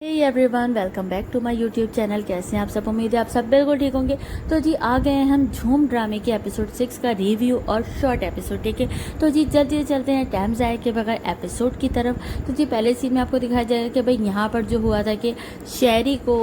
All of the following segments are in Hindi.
Hey everyone, welcome back to my YouTube channel. कैसे हैं आप सब? उम्मीद है आप सब बिल्कुल ठीक होंगे। तो जी आ गए हैं हम झूम ड्रामे के एपिसोड 6 का रिव्यू और शॉर्ट एपिसोड। ठीक है, तो जी जल्दी चलते हैं टाइम ज़ाया के बगैर एपिसोड की तरफ। तो जी पहले सीन में आपको दिखाया जाएगा कि भाई यहाँ पर जो हुआ था कि शहरी को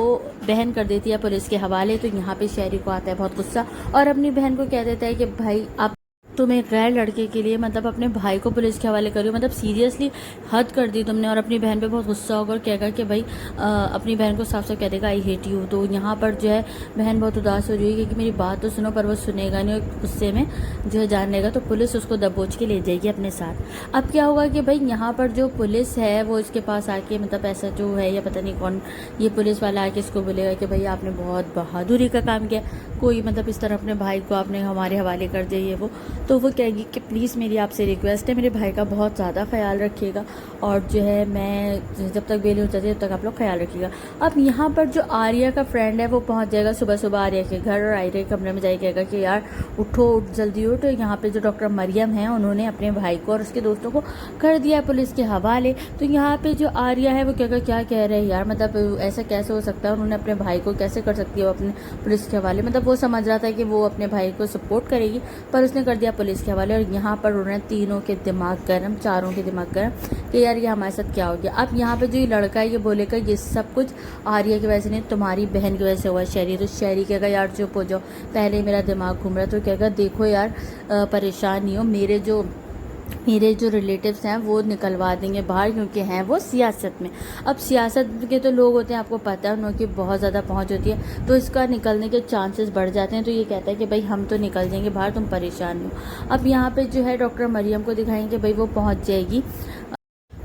बहन कर देती है पुलिस के हवाले। तो यहाँ पे शहरी को आता है बहुत गुस्सा और अपनी बहन को कह देता है कि भाई आप तुम एक गैर लड़के के लिए मतलब अपने भाई को पुलिस के हवाले करो, मतलब सीरियसली हद कर दी तुमने। और अपनी बहन पे बहुत गुस्सा होगा और कहेगा कि भाई अपनी बहन को साफ साफ कह देगा आई हेट यू। तो यहाँ पर जो है बहन बहुत उदास हो रही है क्योंकि मेरी बात तो सुनो, पर वो सुनेगा नहीं और गुस्से में जो है जान लेगा। तो पुलिस उसको दबोच के ले जाएगी अपने साथ। अब क्या होगा कि भाई यहाँ पर जो पुलिस है वो इसके पास आके मतलब ऐसा जो है या पता नहीं कौन ये पुलिस वाला आके इसको बोलेगा कि भाई आपने बहुत बहादुरी का काम किया, कोई मतलब इस तरह अपने भाई को आपने हमारे हवाले कर दिया ये वो। तो वो कहेगी कि प्लीज़ मेरी आपसे रिक्वेस्ट है, मेरे भाई का बहुत ज़्यादा ख्याल रखिएगा और जो है मैं जब तक बेल हो जाती है तब तक आप लोग ख्याल रखिएगा। अब यहाँ पर जो आर्या का फ्रेंड है वो पहुँच जाएगा सुबह सुबह आर्या के घर और आर्या के कमरे में जाके कहेगा कि यार उठो, उठ जल्दी उठ। यहाँ पे जो डॉक्टर मरियम है उन्होंने अपने भाई को और उसके दोस्तों को कर दिया पुलिस के हवाले। तो यहाँ पे जो आर्या है वो क्या कह रहे हैं यार, मतलब ऐसा कैसे हो सकता है, उन्होंने अपने भाई को कैसे कर सकती है वो अपने पुलिस के हवाले। मतलब वो समझ रहा था कि वो अपने भाई को सपोर्ट करेगी पर उसने कर दिया पुलिस के हवाले। और यहाँ पर उन्होंने तीनों के दिमाग गर्म, चारों के दिमाग गर्म कि यार ये हमारे साथ क्या हो गया। अब यहाँ पे जो ये लड़का है ये बोलेगा ये सब कुछ आर्या की वजह से नहीं, तुम्हारी बहन की वजह से हुआ शहरी। तो शहरी कहेगा यार चुप हो जाओ, पहले ही मेरा दिमाग घूम रहा है। तो कहेगा देखो यार परेशान नहीं हो, मेरे जो रिलेटिव्स हैं वो निकलवा देंगे बाहर क्योंकि हैं वो सियासत में। अब सियासत के तो लोग होते हैं, आपको पता है उनकी बहुत ज़्यादा पहुंच होती है तो इसका निकलने के चांसेस बढ़ जाते हैं। तो ये कहता है कि भाई हम तो निकल जाएंगे बाहर, तुम परेशान हो। अब यहाँ पे जो है डॉक्टर मरियम को दिखाएंगे भाई वो पहुँच जाएगी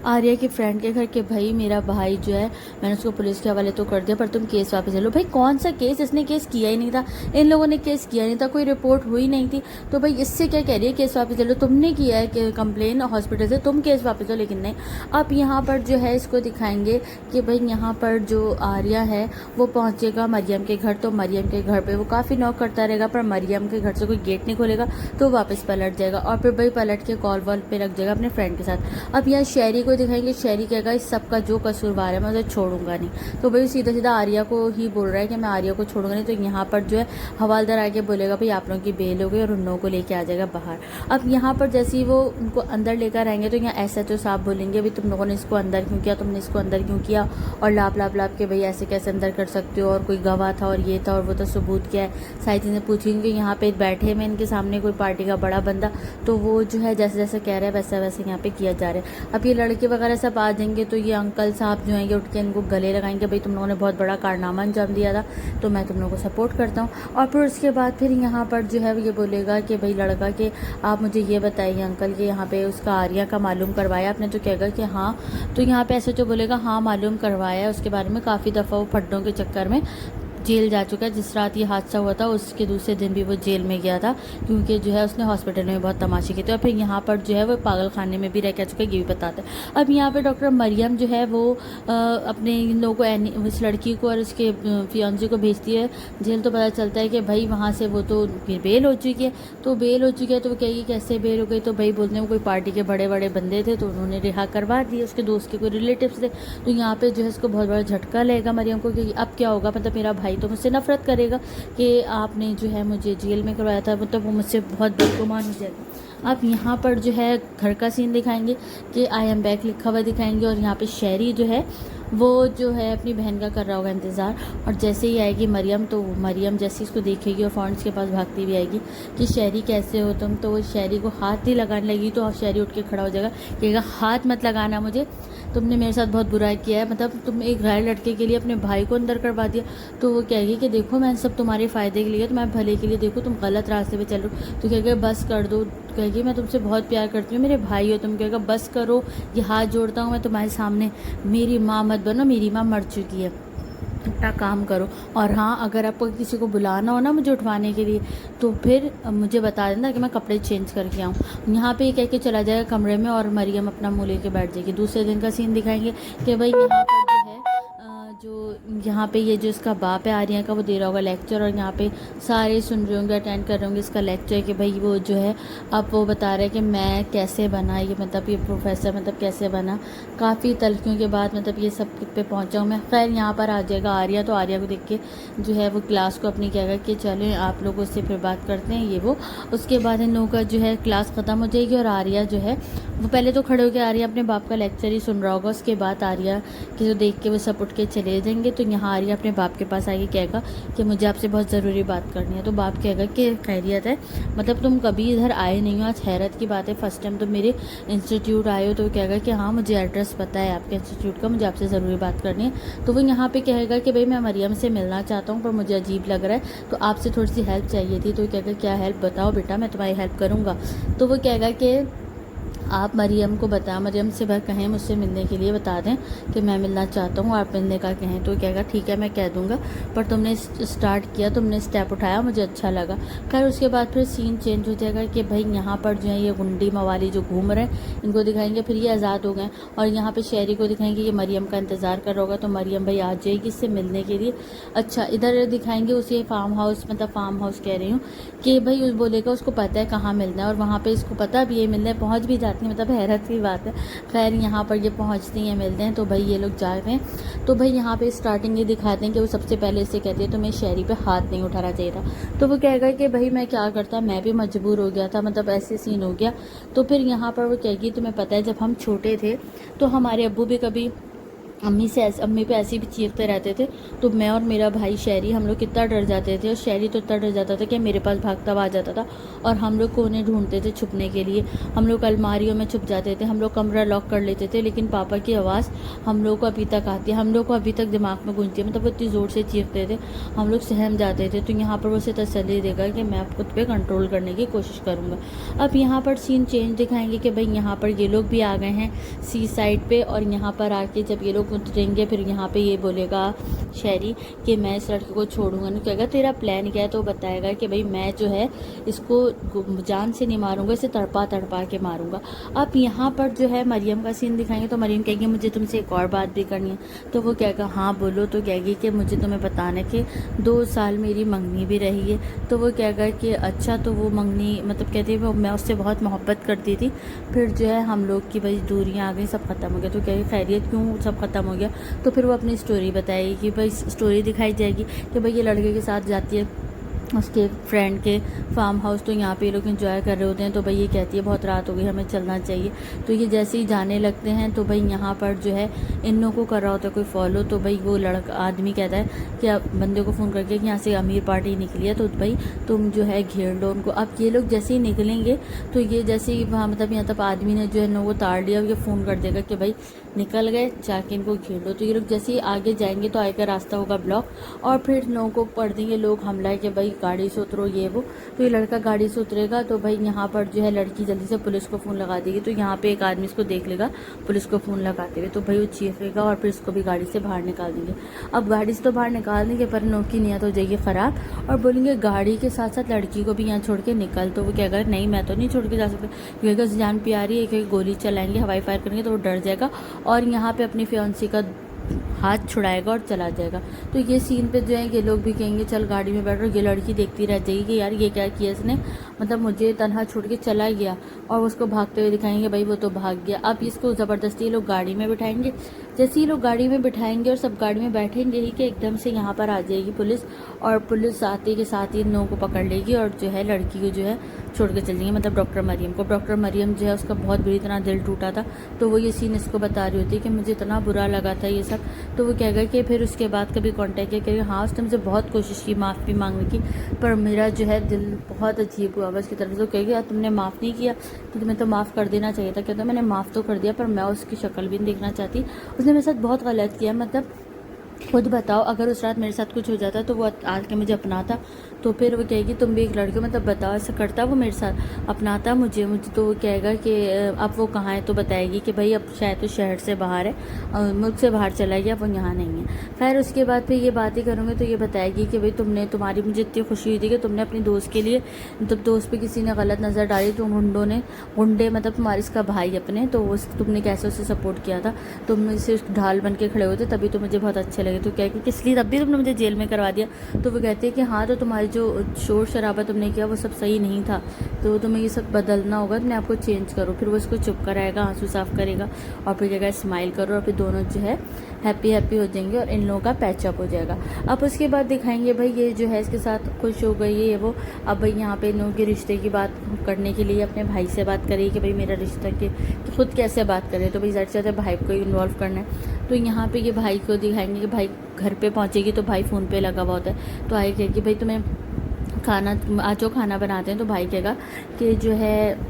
आर्या के फ्रेंड के घर के भाई मेरा भाई जो है मैंने उसको पुलिस के हवाले तो कर दिया पर तुम केस वापस ले लो। भाई कौन सा केस, इसने केस किया ही नहीं था, इन लोगों ने केस किया नहीं था, कोई रिपोर्ट हुई नहीं थी। तो भाई इससे क्या कह रही है केस वापस ले लो, तुमने किया है कि कंप्लेन हॉस्पिटल से, तुम केस वापस लो। लेकिन नहीं, अब यहाँ पर जो है इसको दिखाएंगे कि भाई यहाँ पर जो आर्या है वो पहुँचेगा मरियम के घर। तो मरियम के घर पर वो काफ़ी नॉक करता रहेगा पर मरियम के घर से कोई गेट नहीं खोलेगा तो वापस पलट जाएगा और फिर भाई पलट के कॉल वॉल पे रख जाएगा अपने फ्रेंड के साथ। अब यहाँ शहरी को दिखाएंगे, शहरी कहेगा इस सब का जो कसूरवार है मैं उसे छोड़ूंगा नहीं। तो भाई सीधा सीधा आर्या को ही बोल रहा है कि मैं आर्या को छोड़ूंगा नहीं। तो यहाँ पर जो है हवालदार आके बोलेगा भाई आप लोगों की बेल हो गई और उन लोगों को लेके आ जाएगा बाहर। अब यहाँ पर जैसे ही वो उनको अंदर लेकर आएंगे तो यहाँ ऐसा तो साहब बोलेंगे भाई तुम लोगों ने इसको अंदर क्यों किया, तुमने इसको अंदर क्यों किया, और लाप लाप लाप के भाई ऐसे कैसे अंदर कर सकते हो, और कोई गवाह था और ये था और वो तो सबूत क्या है, सारी चीज़ें पूछेंगे। यहाँ पे बैठे में इनके सामने कोई पार्टी का बड़ा बंदा, तो वो जो है जैसे जैसे कह रहा है वैसा वैसे यहाँ पे किया जा रहा है। अब ये लड़के वगैरह सब आ जाएंगे तो ये अंकल साहब जो हैं ये उठ के इनको गले लगाएंगे भाई तुम लोगों ने बहुत बड़ा कारनामा अंजाम दिया था तो मैं तुम लोगों को सपोर्ट करता हूँ। और फिर उसके बाद फिर यहाँ पर जो है ये बोलेगा कि भाई लड़का कि आप मुझे ये बताइए अंकल कि यहाँ पे उसका आर्या का मालूम करवाया आपने? तो कहेगा कि हाँ। तो यहाँ पे ऐसे जो बोलेगा हाँ मालूम करवाया है, उसके बारे में काफ़ी दफ़ा वो फड्डों के चक्कर में जेल जा चुका है। जिस रात ये हादसा हुआ था उसके दूसरे दिन भी वो जेल में गया था क्योंकि जो है उसने हॉस्पिटल में बहुत तमाशे किए थे। और फिर यहाँ पर जो है वो पागल खाने में भी रह के चुका है, ये भी बताते हैं। अब यहाँ पे डॉक्टर मरियम जो है वो अपने इन लोगों को, इस लड़की को और उसके फियांसे को भेजती है जेल। तो पता चलता है कि भाई वहाँ से वो तो फिर बेल हो चुकी है। तो बेल हो चुकी है तो वो कहेगी कैसे बेल हो गई? तो भाई बोलते हैं वो कोई पार्टी के बड़े बड़े बंदे थे तो उन्होंने रिहा करवा दिए, उसके दोस्त के कोई रिलेटिव्स थे। तो यहाँ पर जो है उसको बहुत बड़ा झटका लगेगा मरियम को कि अब क्या होगा, मतलब मेरा भाई तो मुझसे नफरत करेगा कि आपने जो है मुझे जेल में करवाया था, मतलब वो मुझसे बहुत बदगुमान हो जाएगा। अब यहाँ पर जो है घर का सीन दिखाएंगे कि आई एम बैक लिखा हुआ दिखाएंगे और यहाँ पे शहरी जो है वो जो है अपनी बहन का कर रहा होगा इंतज़ार। और जैसे ही आएगी मरियम तो मरियम जैसे इसको देखेगी और फॉन्ट्स के पास भागती भी आएगी कि शहरी कैसे हो तुम? तो वो शहरी को हाथ ही लगाने लगी तो शहरी उठ के खड़ा हो जाएगा, कहेगा हाथ मत लगाना मुझे, तुमने मेरे साथ बहुत बुरा किया है, मतलब तुम एक गैर लड़के के लिए अपने भाई को अंदर करवा दिया। तो वो कहेगी कि देखो मैं सब तुम्हारे फ़ायदे के लिए, तुम्हारे भले के लिए, देखो तुम गलत रास्ते पे चल रहे हो। तो कहेगा बस कर दो, कहेगी मैं तुमसे बहुत प्यार करती हूँ, मेरे भाई हो तुम। कहेगा बस करो, ये हाथ जोड़ता हूँ मैं तुम्हारे सामने, मेरी माँ मत बनो, मेरी माँ मर चुकी है, अपना काम करो। और हाँ अगर आपको किसी को बुलाना हो ना मुझे उठवाने के लिए तो फिर मुझे बता देना कि मैं कपड़े चेंज करके आऊँ। यहाँ पे कह के चला जाएगा कमरे में और मरियम अपना मुँह लेके बैठ जाएगी। दूसरे दिन का सीन दिखाएंगे कि भाई यहाँ पर जो है जो यहाँ पे ये जो इसका बाप है आर्या का, वो दे रहा होगा लेक्चर, और यहाँ पे सारे सुन रहे होंगे, अटेंड कर रहे होंगे इसका लेक्चर कि भाई वो जो है अब वो बता रहा है कि मैं कैसे बना ये, मतलब ये प्रोफेसर मतलब कैसे बना, काफ़ी तलखियों के बाद मतलब ये सब पे पहुँचा हूँ मैं। खैर यहाँ पर आ जाएगा आर्या, तो आर्या को देख के जो है वो क्लास को अपनी कहेगा कि चलें आप लोगों से फिर बात करते हैं ये वो। उसके बाद इन लोगों का जो है क्लास ख़त्म हो जाएगी, और आर्या जो है वो पहले तो खड़े होकर आर्या अपने बाप का लेक्चर ही सुन रहा होगा। उसके बाद आर्या की जो देख के वो सब उठ के चले जाएंगे। तो यहाँ आर्या अपने बाप के पास आके कहेगा कि मुझे आपसे बहुत ज़रूरी बात करनी है। तो बाप कहेगा कि खैरियत है, मतलब तुम कभी इधर आए नहीं हो, आज हैरत की बात है फर्स्ट टाइम तुम मेरे इंस्टीट्यूट आए हो। तो वो कहेगा कि हाँ मुझे एड्रेस पता है आपके इंस्टीट्यूट का, मुझे आपसे ज़रूरी बात करनी है। तो वो यहाँ पे कहेगा कि भाई मैं मरियम से मिलना चाहता हूँ, पर मुझे अजीब लग रहा है, तो आपसे थोड़ी सी हेल्प चाहिए थी। तो वो कहेगा क्या हेल्प, बताओ बेटा मैं तुम्हारी हेल्प करूँगा। तो वो कहेगा कि आप मरियम को मरियम से कहें मुझसे मिलने के लिए, बता दें कि मैं मिलना चाहता हूँ, आप मिलने का कहें। तो कहेगा ठीक है मैं कह दूँगा, पर तुमने स्टार्ट किया, तुमने स्टेप उठाया, मुझे अच्छा लगा। खैर उसके बाद फिर सीन चेंज हो जाएगा कि भाई यहाँ पर जो है ये गुंडी मवाली जो घूम रहे हैं इनको दिखाएंगे, फिर ये आज़ाद हो गए, और यहाँ पर शहरी को दिखाएंगे कि मरियम का इंतज़ार कर रहा होगा, तो मरियम भाई आ जाएगी इससे मिलने के लिए। अच्छा इधर दिखाएंगे उसे फार्म हाउस, मतलब फार्म हाउस कह रही हूँ कि भाई उस बोलेगा उसको पता है कहाँ मिलना है, और वहाँ पर इसको पता भी ये मिलने पहुँच भी जाती है, मतलब हैरत की बात है। खैर यहाँ पर ये पहुँचती हैं, मिलते हैं, तो भाई ये लोग जा रहे हैं। तो भाई यहाँ पे स्टार्टिंग ये दिखाते हैं कि वो सबसे पहले इससे कहती है तुम्हें शहरी पे हाथ नहीं उठाना चाहिए था। तो वो कहेगा कि भाई मैं क्या करता, मैं भी मजबूर हो गया था, मतलब ऐसे सीन हो गया। तो फिर यहाँ पर वो कहेगी तुम्हें पता है जब हम छोटे थे तो हमारे अब्बू भी कभी अम्मी पे ऐसे भी चीखते रहते थे, तो मैं और मेरा भाई शहरी हम लोग कितना डर जाते थे, और शहरी तो इतना डर जाता था कि मेरे पास भागता हुआ आ जाता था, और हम लोग कोने ढूंढते थे छुपने के लिए, हम लोग अलमारियों में छुप जाते थे, हम लोग कमरा लॉक कर लेते थे, लेकिन पापा की आवाज़ हम लोग को अभी तक आती है, हम लोग को अभी तक दिमाग में गूंजती है, मतलब वो इतनी ज़ोर से चीखते थे हम लोग सहम जाते थे। तो यहाँ पर वो उसे तसल्ली देगा कि मैं खुद पे कंट्रोल करने की कोशिश करूँगा। अब यहाँ पर सीन चेंज दिखाएंगे कि भाई यहाँ पर ये लोग भी आ गए हैं सी साइड पे, और यहाँ पर आके जब ये लोग उतरेंगे फिर यहाँ पे ये बोलेगा शहरी कि मैं इस लड़के को छोड़ूंगा नहीं। कहेगा तेरा प्लान क्या है, तो बताएगा कि भाई मैं जो है इसको जान से नहीं मारूंगा, इसे तड़पा तड़पा के मारूंगा। अब यहाँ पर जो है मरियम का सीन दिखाएंगे, तो मरियम कहेगी मुझे तुमसे एक और बात भी करनी है। तो वो कहेगा हाँ बोलो। तो कहेगी कि मुझे तुम्हें बताना कि 2 साल मेरी मंगनी भी रही है। तो वो कहेगा कि अच्छा, तो वो मंगनी मतलब कहती है मैं उससे बहुत मोहब्बत करती थी, फिर जो है हम लोग की भाई दूरियाँ आ गई, सब ख़त्म हो गया। तो कहेगी खैरियत क्यों सब ख़त्म हो गया। तो फिर वो अपनी स्टोरी बताएगी कि भाई स्टोरी दिखाई जाएगी कि भाई ये लड़के के साथ जाती है उसके फ्रेंड के फार्म हाउस, तो यहाँ पे ये लोग एंजॉय कर रहे होते हैं। तो भाई ये कहती है बहुत रात हो गई हमें चलना चाहिए। तो ये जैसे ही जाने लगते हैं तो भाई यहाँ पर जो है इन लोगों को कर रहा होता है कोई फॉलो। तो भाई वो लड़का आदमी कहता है कि अब बंदे को फ़ोन करके कि यहाँ से अमीर पार्टी निकली है, तो भाई तुम जो है घेर लो उनको। अब ये लोग जैसे ही निकलेंगे तो ये जैसे ही वहाँ मतलब यहाँ तक आदमी ने जो है लोगों को ताड़ लिया, ये फ़ोन कर देगा कि भाई निकल गए, जाके इनको घेर लो। तो ये लोग जैसे ही आगे जाएंगे तो आगे का रास्ता होगा ब्लॉक, और फिर लोगों को पढ़ देंगे लोग हमला कि भाई गाड़ी से उतरो ये वो। तो ये लड़का गाड़ी से उतरेगा तो भाई यहाँ पर जो है लड़की जल्दी से पुलिस को फ़ोन लगा देगी। तो यहाँ पे एक आदमी इसको देख लेगा पुलिस को फ़ोन लगाते हुए, तो भाई वो चीखेगा और फिर इसको भी गाड़ी से बाहर निकाल देंगे। अब गाड़ी से तो बाहर निकाल देंगे पर नौ की नीयत हो जाएगी ख़राब, और बोलेंगे गाड़ी के साथ साथ लड़की को भी यहाँ छोड़ के निकल। तो वो कहेगा नहीं मैं तो नहीं छोड़ के जा सकता, क्योंकि जान प्यारी है, एक गोली चलाएंगे हवाई फायर करेंगे तो वो डर जाएगा और यहाँ पे अपनी फियांसी का हाथ छुड़ाएगा और चला जाएगा। तो ये सीन पे जो है ये लोग भी कहेंगे चल गाड़ी में बैठ रहे, ये लड़की देखती रह जाएगी कि यार ये क्या किया इसने, मतलब मुझे तन्हा छोड़ के चला गया, और उसको भागते हुए दिखाएंगे भाई वो तो भाग गया। अब इसको ज़बरदस्ती ये लोग गाड़ी में बिठाएंगे। जैसे ही लोग गाड़ी में बिठाएंगे और सब गाड़ी में बैठेंगे ही कि एकदम से यहाँ पर आ जाएगी पुलिस, और पुलिस आते के साथ ही इन लोगों को पकड़ लेगी और जो है लड़की को जो है छोड़ के चल जाएंगे, मतलब डॉक्टर मरियम को। डॉक्टर मरियम जो है उसका बहुत बुरी तरह दिल टूटा था, तो वो ये सीन इसको बता रही होती है कि मुझे इतना बुरा लगा था ये सब। तो वो कहेगा कि फिर उसके बाद कभी कांटेक्ट किया करेगा, हाँ उसने मुझे बहुत कोशिश की माफ़ी मांगने की, पर मेरा जो है दिल बहुत अजीब हुआ बस की तरफ से। तो कहेगा यार तुमने माफ़ नहीं किया तो तुम्हें तो माफ़ कर देना चाहिए था। कहता मैंने माफ़ तो कर दिया पर मैं उसकी शक्ल भी नहीं देखना चाहती, उसने मेरे साथ बहुत गलत किया, मतलब खुद बताओ अगर उस रात मेरे साथ कुछ हो जाता तो वो आके मुझे अपनाता। तो फिर वो कहेगी तुम भी एक लड़के हो, मतलब बताओ ऐसा करता वो मेरे साथ, अपनाता मुझे। तो वो कहेगा कि अब वो कहाँ है, तो बताएगी कि भाई अब शायद तो शहर से बाहर है, मुल्क से बाहर चला गया, वो यहाँ नहीं है। खैर उसके बाद फिर ये बातें करूँगी तो ये बताएगी कि भाई तुम्हारी मुझे इतनी खुशी हुई थी कि तुमने अपनी दोस्त के लिए, जब दोस्त पे किसी ने गलत नज़र डाली तो गुंडे मतलब तुम्हारी इसका भाई अपने, तो तुमने कैसे उसे सपोर्ट किया था, तुम इसे ढाल बन के खड़े हुए थे, तभी तो मुझे बहुत अच्छे लगे। तो क्या कि किस लिए तब भी तुमने मुझे जेल में करवा दिया। तो वो कहते हैं कि हाँ, तो तुम्हारी जो शोर शराबा तुमने किया वो सब सही नहीं था, तो तुम्हें ये सब बदलना होगा, अपने आप को चेंज करो। फिर वो इसको चुप कराएगा, आंसू साफ करेगा और फिर जगह स्माइल करो और फिर दोनों जो है हैप्पी हो जाएंगे और इन लोगों का पैचअप हो जाएगा। अब उसके बाद दिखाएंगे भाई ये जो है इसके साथ खुश हो गई है वो। अब भाई यहाँ पे इन लोगों के रिश्ते की बात करने के लिए अपने भाई से बात करिए कि भाई मेरा रिश्ता के खुद कैसे बात करें। तो भाई ज़्यादा से ज़्यादा भाई को इन्वॉल्व करना है। तो यहाँ पे ये भाई को दिखाएंगे कि भाई घर पे पहुँचेगी तो भाई फ़ोन पे लगा हुआ होता है। तो आई कहेगी भाई तुम्हें खाना आज जो खाना बनाते हैं। तो भाई कहेगा कि जो है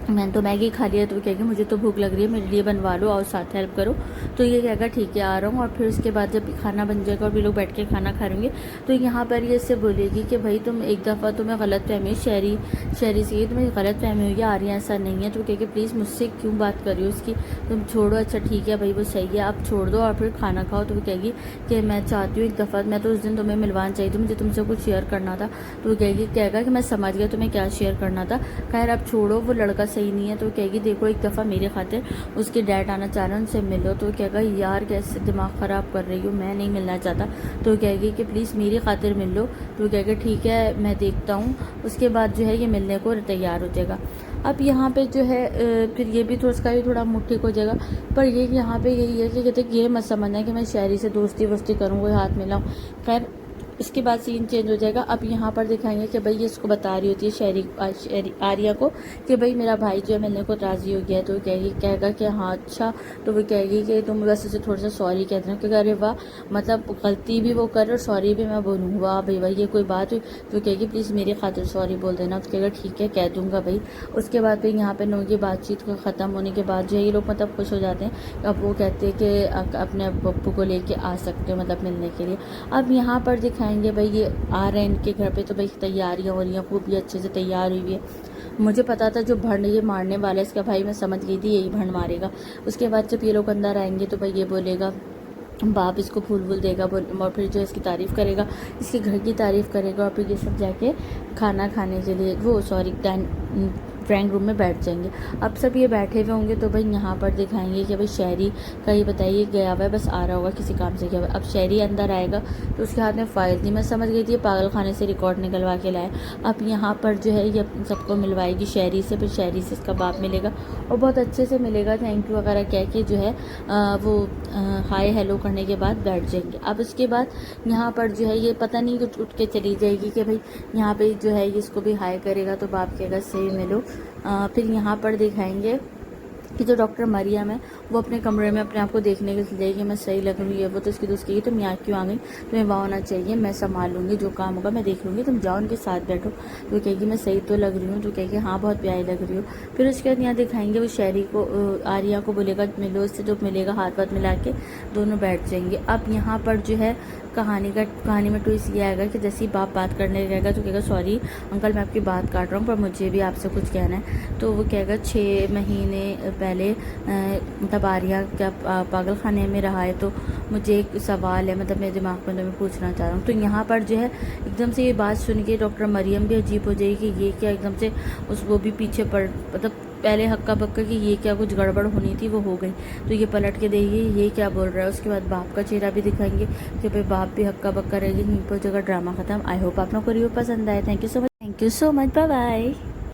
मैंने तो मैगी खा लिया। तो कहेगी मुझे तो भूख लग रही है, मेरे लिए बनवा लो और साथ हेल्प करो। तो ये कहेगा ठीक है आ रहा हूँ। और फिर उसके बाद जब खाना बन जाएगा और भी लोग बैठ के खाना खा लेंगे तो यहाँ पर ये इससे बोलेगी कि भाई तुम एक दफ़ा तुम्हें गलत फहमी शहरी से तुम्हें गलत फहमी हुई है, आर्या ऐसा नहीं है। तो कहेगी प्लीज़ मुझसे क्यों बात कर रही हो उसकी, तुम छोड़ो। अच्छा ठीक है भाई वो सही है, आप छोड़ दो और फिर खाना खाओ। तो वो कहेगी कि मैं चाहती हूँ एक दफ़ा, मैं तो उस दिन तुम्हें मिलवाना चाहिए थी, मुझे तुमसे कुछ शेयर करना था। तो वो कहेगा कि मैं समझ गया तुम्हें क्या शेयर करना था, खैर अब छोड़ो, वो लड़का सही नहीं है। तो कहेगी देखो एक दफ़ा मेरे खातिर उसके डैड आना चाह रहे हैं, उनसे मिलो। तो कहेगा यार कैसे दिमाग ख़राब कर रही हो, मैं नहीं मिलना चाहता। तो कहेगी कि प्लीज़ मेरी खातिर मिल लो। तो कहेगा ठीक है मैं देखता हूँ। उसके बाद जो है ये मिलने को तैयार हो जाएगा। अब यहाँ पे जो है फिर ये भी उसका भी थोड़ा मुँह ठीक हो जाएगा। पर ये यहाँ पे यही है कि कहते ये मत समझना कि मैं शहरी से दोस्ती वोस्ती करूँ, कोई हाथ मिलाऊँ। खैर इसके बाद सीन चेंज हो जाएगा। अब यहाँ पर दिखाएंगे कि भाई ये इसको बता रही होती है शहरी आर्या को कि भाई मेरा भाई जो है मिलने को राज़ी हो गया है। तो कहेगा कि हाँ अच्छा। तो वो कहेगी कि तुम बस उसे थोड़ा सा सॉरी कह देना, क्योंकि अरे वाह मतलब गलती भी वो कर और सॉरी भी मैं बोलूँ, वाह भाई भाई ये कोई बात हुई। तो कहेगी प्लीज़ मेरी खातिर सॉरी बोल देना। तो कहेगा ठीक है कह दूँगा भाई। उसके बाद फिर यहाँ पर लोगों की बातचीत को ख़त्म होने के बाद जो है ये लोग मतलब खुश हो जाते हैं। अब वो कहते हैं कि अपने पप्पू को लेके आ सकते हो मतलब मिलने के लिए। अब यहाँ पर दिखाएंगे भाई ये आ रहे हैं इनके घर पे। तो भाई तैयारियां हो रही हैं, खूब भी अच्छे से तैयार हुई है। मुझे पता था जो भंड ये मारने वाला है इसका भाई, मैं समझ गई थी यही भंड मारेगा। उसके बाद जब ये लोग अंदर आएंगे तो भाई ये बोलेगा, बाप इसको फूल वूल देगा और फिर जो इसकी तारीफ़ करेगा, इसके घर की तारीफ़ करेगा। और फिर ये सब जाके खाना खाने के लिए वो ड्राइंग रूम में बैठ जाएंगे। अब सब ये बैठे हुए होंगे। तो भाई यहाँ पर दिखाएंगे कि भाई शहरी का ये बताइए गया हुआ है, बस आ रहा होगा किसी काम से गया हुआ है। अब शहरी अंदर आएगा तो उसके हाथ में फ़ाइल थी, मैं समझ गई थी ये पागल खाने से रिकॉर्ड निकलवा के लाए। अब यहाँ पर जो है ये सबको मिलवाएगी शहरी से, फिर शहरी से इसका बाप मिलेगा और बहुत अच्छे से मिलेगा, थैंक यू वगैरह कह के जो है वो हाय हेलो करने के बाद बैठ जाएंगे। अब उसके बाद यहाँ पर जो है ये पता नहीं कुछ उठ के चली जाएगी कि भाई यहाँ पे जो है इसको भी हाय करेगा। तो बाप कहेगा सही मिलो। फिर यहाँ पर दिखाएंगे कि जो डॉक्टर मरियम है वो अपने कमरे में अपने आप को देखने के लिए जाएगी, मैं सही लग रही है। वो तो इसकी दोस्त कहेगी तुम यहाँ क्यों आ गई, तुम्हें वहाँ होना चाहिए, मैं संभाल लूँगी, जो काम होगा मैं देख लूँगी, तुम जाओ उनके साथ बैठो। तो कहेगी मैं सही तो लग रही हूँ। तो कहेगी हाँ बहुत प्यारी लग रही हो। फिर उसके बाद यहाँ दिखाएंगे वो शहरी को आर्या को बोलेगा मिलो, उससे जो मिलेगा हाथ वाथ मिला के दोनों बैठ जाएंगे। अब यहाँ पर जो है कहानी में ट्विस्ट ये आएगा कि जैसे ही बाप बात करने लगेगा तो कहेगा सॉरी अंकल मैं आपकी बात काट रहा हूँ पर मुझे भी आपसे कुछ कहना है। तो वो कहेगा 6 महीने पहले मतलब आर्या क्या पागल खाने में रहा है, तो मुझे एक सवाल है, मतलब मेरे दिमाग में तो मैं पूछना चाह रहा हूँ। तो यहाँ पर जो है एकदम से ये बात सुन के डॉक्टर मरियम भी अजीब हो जाएगी कि ये क्या एकदम से वो भी पीछे पड़ मतलब पहले हक्का बक्का कि ये क्या कुछ गड़बड़ होनी थी वो हो गई। तो ये पलट के देखिए ये क्या बोल रहा है। उसके बाद बाप का चेहरा भी दिखाएंगे कि भाई बाप भी हक्का बक्का रहेगी। यहीं पर जगह ड्रामा खत्म। आई होप आप लोगों को रिव्यू पसंद आए। Thank you so much, bye bye.